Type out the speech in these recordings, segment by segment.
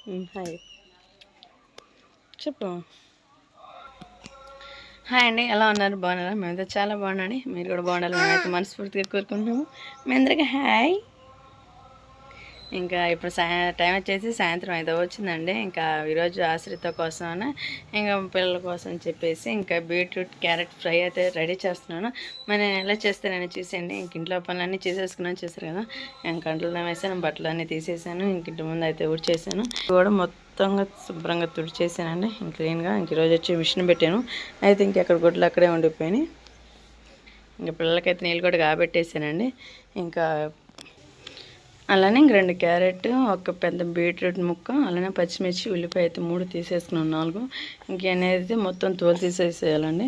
Hi చెప్పు. Hi అండి, ఎలా ఉన్నారు? బాగున్నారా? మేమైతే చాలా బాగున్నాండి. మీరు కూడా బాగుండాలి మేమైతే మనస్ఫూర్తిగా కోరుకుంటున్నాము. మీ అందరికీ హాయ్. ఇంకా ఇప్పుడు టైం వచ్చేసి సాయంత్రం 5 వచ్చిందండి. ఇంకా ఈరోజు ఆశ్రిత కోసం ఇంకా పిల్లల కోసం చెప్పేసి ఇంకా బీట్రూట్ క్యారెట్ ఫ్రై అయితే రెడీ చేస్తున్నాను. మరి నేను ఎలా చేస్తానని చూసేయండి. ఇంక ఇంట్లో పనులన్నీ చేసేసుకున్నాను, చేశారు కదా. ఇంక కంట్లో వేసాను, బట్టలు అన్నీ తీసేసాను. ఇంక ఇంటి ముందు అయితే ఊడ్చేసాను. కూడా మొత్తంగా శుభ్రంగా తుడిచేసానండి క్లీన్గా. ఇంక ఈరోజు వచ్చి మిషన్ పెట్టాను. అయితే ఇంకెక్కడ గుడ్లు అక్కడే ఉండిపోయినాయి. ఇంకా పిల్లలకైతే నీళ్ళు కూడా కాబెట్టేసానండి. ఇంకా అలానే ఇంక 2 క్యారెట్, ఒక పెద్ద బీట్రూట్ ముక్క, అలానే పచ్చిమిర్చి, ఉల్లిపాయ అయితే 3 తీసేసుకున్నాను, 4. ఇంకనేది మొత్తం తోలు తీసేసేయాలండి.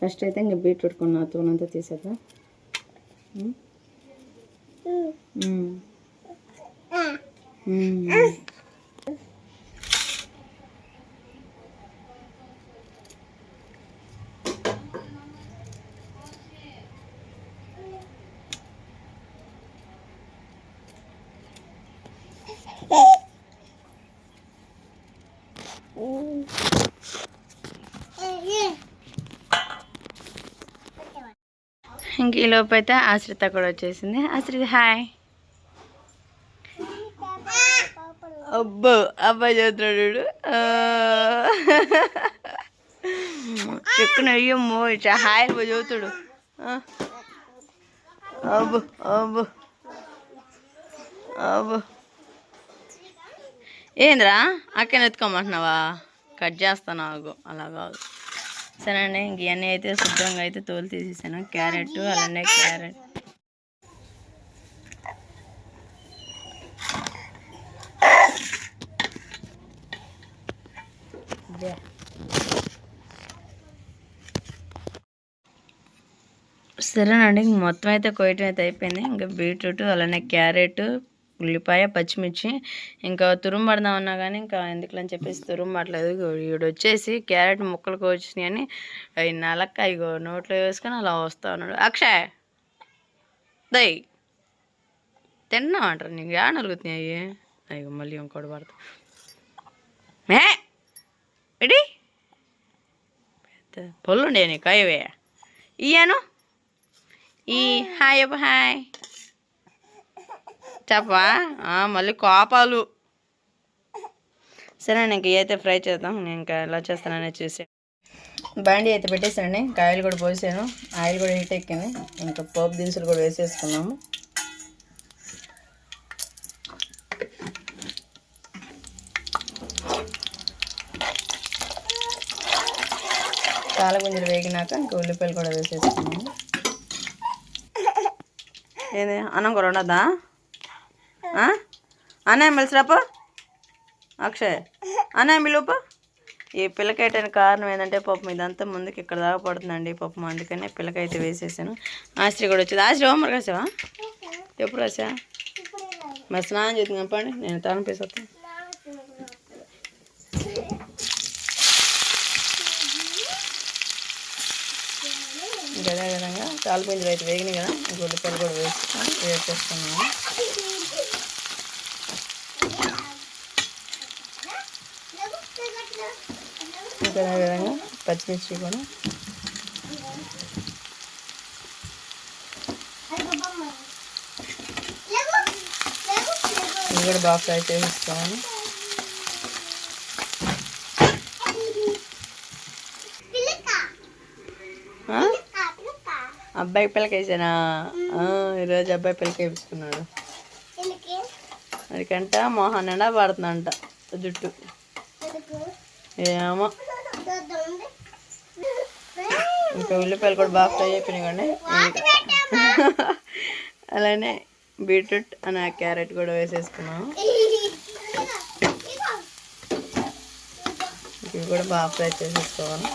ఫస్ట్ అయితే ఇంక బీట్రూట్ కొన్న తోలంతా తీసేద్దాం. ఇంక ఈ లోపు అయితే ఆశ్రిత కూడా వచ్చేసింది. ఆశ్రిత హాయ్. అబ్బో అబ్బాయి చదువుతున్నాడు. చెక్కున అయ్యమ్మో హాయ్ అబ్బా చదువుతాడు. అబ్బో అబ్బో అబ్బో ఏంద్రా అక్కని ఎత్తుకోమంటున్నావా? కట్ చేస్తాను ఆగు, అలా కాదు. సరే అండి, ఇంక ఇవన్నీ అయితే శుభ్రంగా అయితే తోలు తీసేసాను. క్యారెట్, అలానే క్యారెట్ సరేనండి, మొత్తం అయితే కొయ్యటం అయితే అయిపోయింది. ఇంకా బీట్రూట్, అలానే క్యారెట్, ఉల్లిపాయ, పచ్చిమిర్చి ఇంకా తురుము పడదామన్నా కానీ ఇంకా ఎందుకులని చెప్పేసి తురుము పడలేదు. వీడు వచ్చేసి క్యారెట్ ముక్కలు కోసినాయి అని అవి నలక్క ఇగో నోట్లో వేసుకొని అలా వస్తా ఉన్నాడు. అక్షయ్ దయ్ తిన్నామంటారు, నీకు ఏడ నలుగుతున్నాయి అవి? అయ్యో మళ్ళీ ఇంకోటి పడతా ఎడి పెద్ద పొల్లు ఉండే నీకు అయ్యవే ఇయ్యాను. ఈ హాయ్ అబ్బా హాయ్ చెప్పవా? మళ్ళీ కోపాలు. సరే ఇంక అయితే ఫ్రై చేద్దాం. నేను ఇంకా ఎలా చేస్తాననే చూసి బాండీ అయితే పెట్టేసానండి. ఇంకా ఆయిల్ కూడా పోసాను. ఆయిల్ కూడా హీట్ ఎక్కింది. ఇంకా పోపు దినుసులు కూడా వేసేసుకున్నాము. తాళగుంజలు వేగినాక ఇంకా ఉల్లిపాయలు కూడా వేసేసుకున్నాము. ఏది అన్నం కూర ఉండదా? అన్నయ్య పిలిచిరాప. అక్షయ్ అన్నయ్య పిలుపు. ఈ పిల్లకైతే కారణం ఏంటంటే పాపం ఇదంతా ముందుకు ఇక్కడ దాకా పడుతుందండి పాపం, అందుకనే పిల్లకైతే వేసేసాను. ఆశ్రీ కూడా వచ్చింది. ఆశ్రీ హోంవర్క్ రాసావా? ఎప్పుడు రాసా? మరి స్నానం చేద్దాం చెప్పండి, నేను తలపేసొస్తాను. ఇంకా అదేవిధంగా తాలిపింజలు అయితే వేగినాయి కదా, ఉల్లిపాయలు కూడా వేసేస్తున్నాను. ఇంకా అదేవిధంగా పచ్చిమిర్చి కూడా ఇవి కూడా బాగా ఫ్రై చేసేసుకోవాలి. అబ్బాయి పిల్లకి వేసానా? ఈరోజు అబ్బాయి పిల్లకి వేసుకున్నాడు. అదికంట మోహన్ నిండా పడుతుందంట జుట్టు. ఏమో. ఇంకా ఉల్లిపాయలు కూడా బాగా ఫ్రై అయిపోయినాయి. అలానే బీట్రూట్ అనే క్యారెట్ కూడా వేసేసుకున్నాము. ఇవి కూడా బాగా ఫ్రై చేసేసుకోవాలి.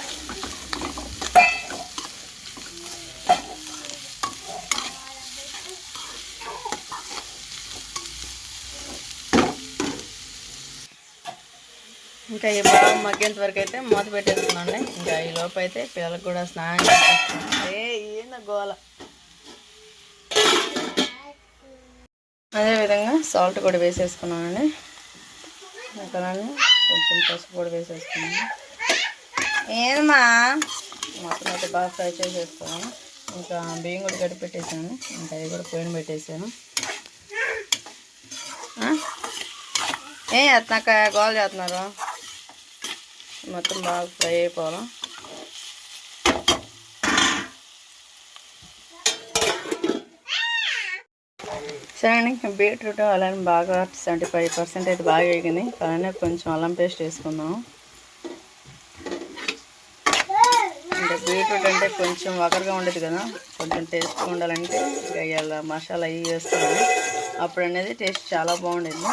ఇంకా ఈ బాగా మగ్గేంత వరకు అయితే మూత పెట్టేసుకున్నాండి. ఇంకా ఈ లోపు అయితే పిల్లలకు కూడా స్నానం చేసేస్తున్నాను. ఏందో గోల. సాల్ట్ కూడా వేసేసుకున్నానండి. అలానే కొంచెం పసుపు కూడా వేసేసుకున్నాను. ఏమా మొత్తం అయితే బాగా ఫ్రై చేసేసుకున్నాను. ఇంకా బియ్యం కూడా గడి పెట్టేసాను. ఇంకా అది కూడా పొయ్యిన పెట్టేసాను. నాకు గోల్ చేస్తున్నారు. మొత్తం బాగా ఫ్రై అయిపోవాలి. సరే అండి, బీట్రూట్ అలానే బాగా 75% అయితే బాగా వేగింది. అలానే కొంచెం అల్లం పేస్ట్ వేసుకుందాము. అంటే బీట్రూట్ అంటే కొంచెం వగరుగా ఉండేది కదా, కొంచెం టేస్ట్గా ఉండాలంటే ఇంకా ఇలా మసాలా అవి వేసుకోవాలి. అప్పుడు అనేది టేస్ట్ చాలా బాగుండేది.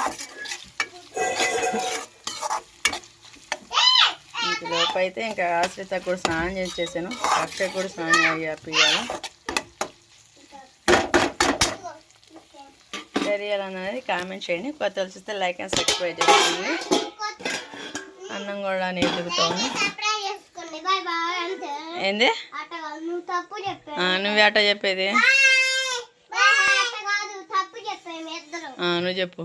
ఇంకలోపు అయితే ఇంకా ఆశ్రిత కూడా స్నానం చేసేసాను. అక్షయ్ కూడా స్నానం చేయాలి. తెలియాలన్నది కామెంట్ చేయండి. కొత్త చూస్తే లైక్ అండ్ సబ్స్క్రైబ్ చేసుకోండి. అన్నం కూడా నీటుగుతాను. ఏంది నువ్వు ఆట చెప్పేది? నువ్వు చెప్పు.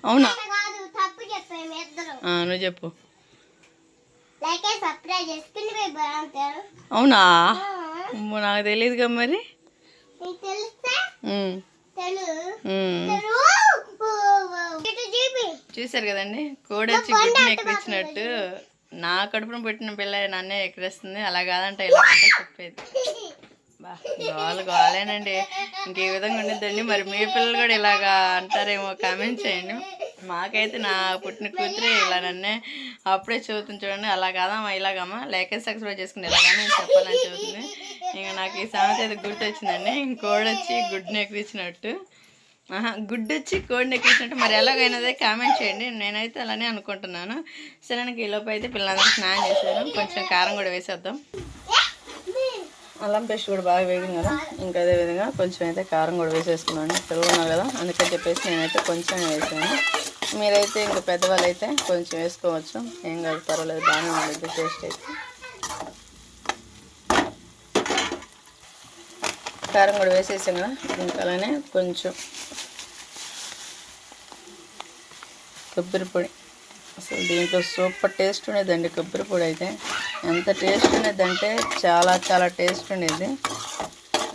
అవునా? నువ్వు చెప్పు. అవునా? నాకు తెలియదుగా మరి. చూసారు కదండి, కోడి వచ్చి గుడ్డుని ఎక్కిరించినట్టు నా కడుపున పెట్టిన పిల్ల నన్నే ఎక్కిరిస్తుంది. అలా కాదంటే ఇలా అంటే చెప్పేది. గోలేనండి. ఇంకే విధంగా ఉండేదండి. మరి మీ పిల్లలు కూడా ఇలాగా అంటారేమో కామెంట్ చేయండి. మాకైతే నా పుట్టిన కూతురే ఇలా నన్నే అప్పుడే చదువుతుంది చూడండి. అలా కాదమ్మా ఇలాగమ్మా లేక సబ్స్క్రైబ్ చేసుకుని ఇలాగా నేను చెప్పాలని చదువుతుంది. ఇంకా నాకు ఈ సమస్య అయితే గుర్తొచ్చిందండి. కోడి వచ్చి గుడ్డుని ఎక్కిరించినట్టు, గుడ్డు వచ్చి కోడిని ఎక్కించినట్టు మరి ఎలాగైనదే కామెంట్ చేయండి. నేనైతే అలానే అనుకుంటున్నాను. సరే నాకు ఈలోపు అయితే పిల్లలందరూ స్నానం చేశాను. కొంచెం కారం కూడా వేసేద్దాం. అల్లం పేస్ట్ కూడా బాగా వేగింది కదా, ఇంకా అదేవిధంగా కొంచెం అయితే కారం కూడా వేసేసుకున్నాను. పిల్లలు ఉన్నారు కదా అందుకని చెప్పేసి నేనైతే కొంచెం వేసాను. మీరైతే ఇంకా పెద్దవాళ్ళు అయితే కొంచెం వేసుకోవచ్చు, ఏం కాదు, పర్వాలేదు, బాగానే ఉండదు టేస్ట్ అయితే. కారం కూడా వేసేసాం కదా, ఇంకా అలానే కొంచెం కొబ్బరి పొడి. అసలు దీంట్లో సూపర్ టేస్ట్ ఉండేదండి కొబ్బరి పొడి అయితే. ఎంత టేస్ట్ ఉండేదంటే చాలా చాలా టేస్ట్ ఉండేది.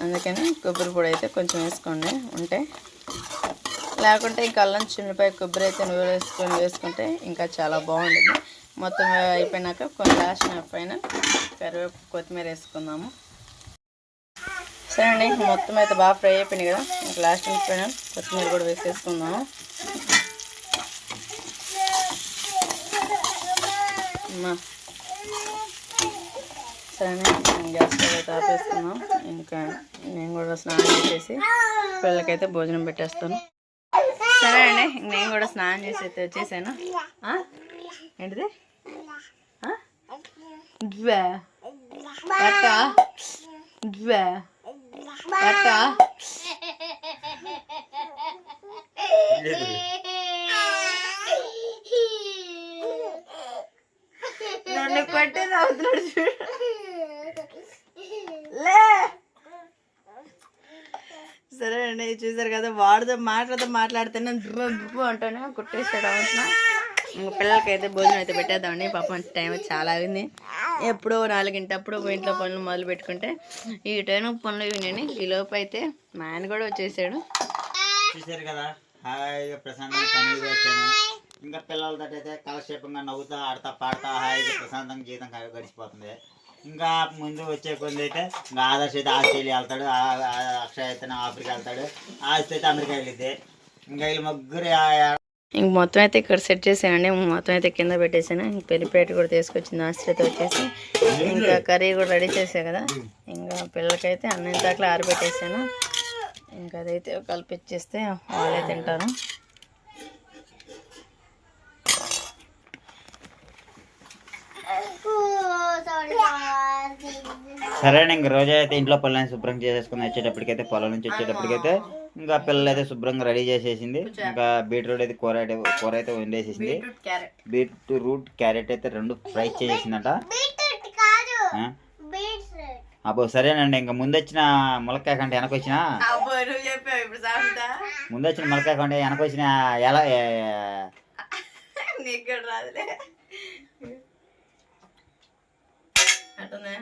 అందుకని కొబ్బరి పొడి అయితే కొంచెం వేసుకోండి ఉంటే. లేకుంటే ఇంకా అల్లం చిన్నపాయ కొబ్బరి అయితే నువ్వు వేసుకుంటే ఇంకా చాలా బాగుండేది. మొత్తం అయిపోయినాక కొన్ని లాస్ట్ పైన కరివేపు కొత్తిమీర వేసుకుందాము. సరే అండి, మొత్తం అయితే బాగా ఫ్రై అయిపోయినాయి కదా, ఇంకా లాస్ట్ పైన కొత్తిమీర కూడా వేసేసుకుందాము. సరే గ్యాస్ స్టవ్ అయితే ఆపేసుకున్నాం. ఇంకా నేను కూడా స్నానం చేసేసి పిల్లలకైతే భోజనం పెట్టేస్తాను. సరే అండి, నేను కూడా స్నానం చేసి అయితే వచ్చేసాను. ఏంటిది నన్ను కొట్టేది అవుతున్నాడు చూడు. సరే అండి, చూసారు కదా, వాడితో మాట్లాడితేనే డ్రబ్బు అంటానే కుట్టేసాడు అవుతున్నా. ఇంకా పిల్లలకైతే భోజనం అయితే పెట్టేద్దామండి. పాపం టైం చాలా అయింది. ఎప్పుడో 4 అప్పుడు ఇంట్లో పనులు మొదలు పెట్టుకుంటే ఈ టైం పనులు వినండి. ఈ లోపు అయితే మా ఆయన కూడా వచ్చేసాడు. చూసారు కదా, హాయిగా ప్రశాంతంగా పని వచ్చాను. ఇంకా పిల్లలతో అయితే కాలక్షేపంగా నవ్వుతా ఆడతా పాడతా హాయిగా ప్రశాంతంగా జీవితం గడిచిపోతుంది. ఇంకా ముందు వచ్చే కొంది అయితే ఇంకా ఆదర్శ అయితే ఆస్ట్రేలియా వెళ్తాడు, అక్షయ్ అయితే ఆఫ్రికా వెళ్తాడు, ఆస్తి అయితే అమెరికా వెళ్ళిద్ది. ఇంకా వీళ్ళు ముగ్గురు ఇంక మొత్తం అయితే ఇక్కడ సెట్ చేసానండి. మొత్తం అయితే కింద పెట్టేసాను. ఇంక పెరిపేట కూడా తీసుకొచ్చింది ఆశ్రిత వచ్చేసి. ఇంకా కర్రీ కూడా రెడీ చేసా కదా, ఇంకా పిల్లలకైతే అన్నం దాకా ఆరిపెట్టేసాను. ఇంకా అదైతే కలిపిచ్చేస్తే వాళ్ళే తింటారు. సరే ఇంక రోజు అయితే ఇంట్లో పనులను శుభ్రం చేసేసుకుని వచ్చేటప్పటికైతే పొలం నుంచి వచ్చేటప్పటికైతే ఇంకా పిల్లలు అయితే శుభ్రంగా రెడీ చేసేసింది. ఇంకా బీట్రూట్ అయితే కూర అయితే వండేసేసింది. బీట్రూట్ క్యారెట్ అయితే 2 ఫ్రై చేసేసిందట. అబ్బో సరేనండి. ఇంకా ముందు వచ్చిన ములక్కాయ కంటే వెనక వచ్చిన నువ్వు చెప్పావు ఇప్పుడు సాగుతా ముందు వచ్చిన ములక్కాయ కంటే వెనక వచ్చిన ఎలా నీకు కూడా రాదులే అట్టుందా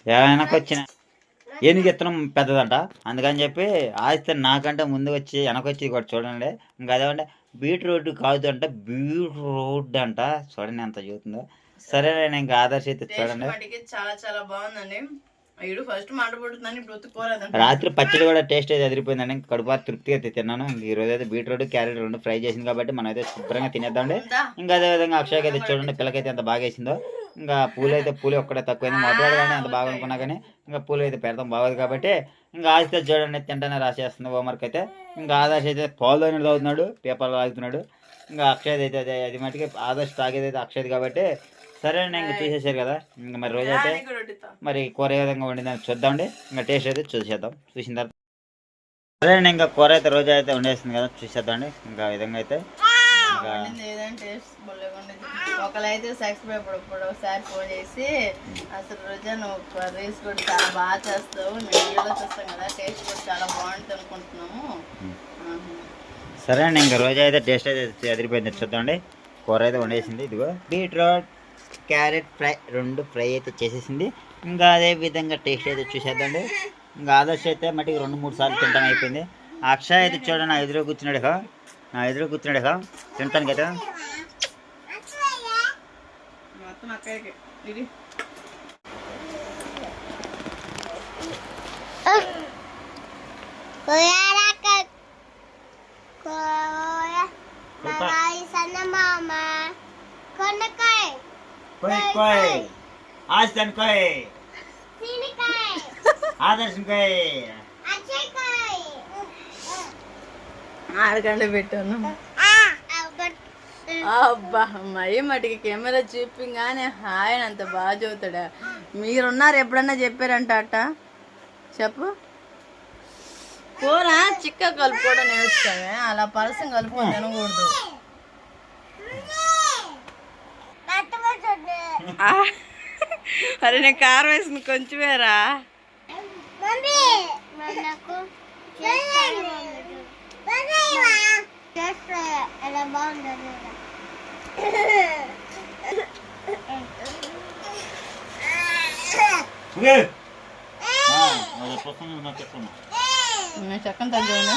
వెనక వచ్చిన ఏనుగు ఇత్తనం పెద్దదంట, అందుకని చెప్పి ఆస్తే నాకంటే ముందు వచ్చి వెనకొచ్చి కూడా చూడండి. ఇంకా అదేమంటే బీట్రూట్ కాదు అంట, బీట్రూట్ అంట. చూడండి ఎంత చూస్తుందో. సరే నేను ఇంకా ఆదర్శ అయితే చూడండి. చాలా చాలా బాగుందండి. ఇడు ఫస్ట్ మాట పడుతుందని ఇప్పుడు ఉతుక్కోలేదండి. రాత్రి పచ్చడి కూడా టేస్ట్ అయితే అదిరిపోయిందండి. ఇంకా కడుపు తృప్తిగా అయితే తిన్నాను. ఈ రోజు అయితే బీట్రూట్ క్యారెట్ రెండు ఫ్రై చేసింది కాబట్టి మనం అయితే శుభ్రంగా తినేద్దాండి. ఇంకా అదే విధంగా అక్షయ్కి అయితే చూడండి పిల్లకైతే ఎంత బాగా వేసిందో. ఇంకా పూలు అయితే పూలు ఒక్కడే తక్కువైంది, మొదలు కానీ అంత బాగా అనుకున్నా కానీ ఇంకా పూలు అయితే పెడతాం బాగోదు కాబట్టి ఇంకా ఆదిత్య చూడండి తింటానే రాసేస్తుంది హోంవర్క్ అయితే. ఇంకా ఆదర్శ్ అయితే పాలు అనేది తాగుతున్నాడు, పేపర్లు తాగుతున్నాడు. ఇంకా అక్షయ్ అయితే అదే అది మటుకి ఆదర్శ్ తాగేది అయితే అక్షయ్ కాబట్టి. సరే ఇంకా చూసేసారు కదా. ఇంకా మరి రోజు అయితే మరి కూర ఏ విధంగా వండిందని చూద్దామండి. ఇంకా టేస్ట్ అయితే చూసేద్దాం. చూసిన తర్వాత సరే ఇంకా కూర అయితే రోజు అయితే వండేస్తుంది కదా, చూసేద్దామండి. ఇంకా విధంగా అయితే ఒకరైతే సెక్స్ పేపర్ ఇప్పుడు ఒకసారి ఫోన్ చేసి అసలు రోజా నువ్వు రైస్ కూడా చాలా బాగా చేస్తావు, నేను చూస్తాం కదా, టేస్ట్ కూడా చాలా బాగుంటుంది అనుకుంటున్నాము. సరే అండి ఇంకా రోజు అయితే టేస్ట్ అయితే అదిరిపోయింది చూద్దామండి. కూర అయితే వండేసింది. ఇదిగో బీట్రూట్ క్యారెట్ ఫ్రై రెండు ఫ్రై అయితే చేసేసింది. ఇంకా అదే విధంగా టేస్ట్ అయితే చూసేద్దండి. ఇంకా ఆదర్శ అయితే మట్టికి 2-3 సార్లు తింటాను అయిపోయింది. అక్షయ్ అయితే చూడండి నా ఎదురు కూర్చున్నాడు తింటాను కదా. ఆడకండి పెట్టాను. అబ్బా అమ్మాయి మటుకి కెమెరా చూపింగానే హాయ్ అంత బాగా చదువుతాడా. మీరున్నారు ఎప్పుడన్నా చెప్పారంట అట్ట చెప్పు. కూర చిక్క కలుపుకోవడం నేర్చుకోవే, అలా పలసం కలుపుకొని తినకూడదు. అరే నేను కారం వేసింది కొంచెమేరా. చక్కని తగ్గినా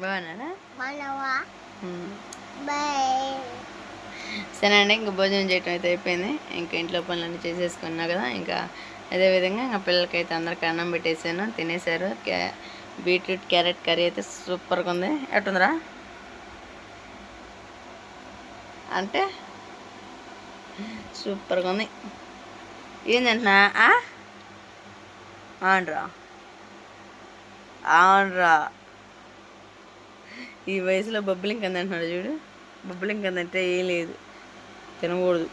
బాగున్నారా. సరే అండి ఇంకా భోజనం చేయటం అయితే అయిపోయింది. ఇంకా ఇంట్లో పనులన్నీ చేసేసుకున్నా కదా. ఇంకా అదేవిధంగా ఇంకా పిల్లలకైతే అందరికి అన్నం పెట్టేసాను, తినేసారు. బీట్రూట్ క్యారెట్ కర్రీ అయితే సూపర్గా ఉంది. ఎట్టుందిరా అంటే సూపర్గా ఉంది. ఏంటంటున్నా అవునరా ఈ వయసులో బొబ్బలింక అంటున్నాడు చూడు. బొబ్బలింక అంటే ఏం లేదు, తినకూడదు.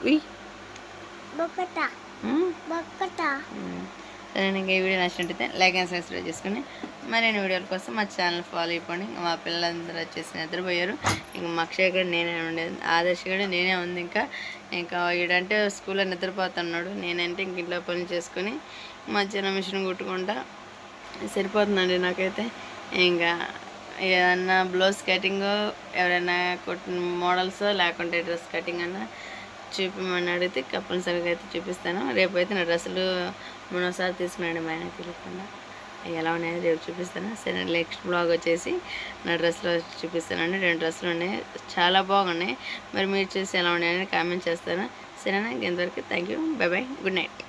సరే ఇంకా ఈ వీడియో నచ్చినట్టయితే లైక్ అండ్ సబ్స్క్రైబ్ చేసుకుని మరిన్ని వీడియోల కోసం మా ఛానల్ ఫాలో అయిపోండి. మా పిల్లలందరూ వచ్చేసి నిద్రపోయారు. ఇంకా మా అక్షయ్ కూడా నేనే ఉండేది, ఆదర్శ్ కూడా నేనే ఉంది. ఇంకా వీడంటే స్కూల్లో నిద్రపోతున్నాడు, నేనంటే ఇంక ఇంట్లో పనులు చేసుకొని మధ్యాహ్నం మిషన్ కుట్టుకుంటా సరిపోతుందండి నాకైతే. ఇంకా ఏదన్నా బ్లౌజ్ కటింగ్ ఎవరైనా మోడల్స్ లేకుంటే డ్రెస్ కటింగ్ అన్నా చూపించమని అడిగితే కంపల్సరీగా అయితే చూపిస్తాను. రేపు అయితే నా డ్రెస్సులు మూడోసారి తీసుకున్నాడు మా ఆయన తెలియకుండా, ఎలా ఉన్నాయో రేపు చూపిస్తాను. సరే నెక్స్ట్ బ్లాగ్ వచ్చేసి నా డ్రెస్లో చూపిస్తానండి. 2 డ్రెస్సులు ఉన్నాయి, చాలా బాగున్నాయి. మరి మీరు చూసి ఎలా ఉన్నాయని కామెంట్ చేస్తాను. సరేనా, ఇంతవరకు thank you, by by, good night.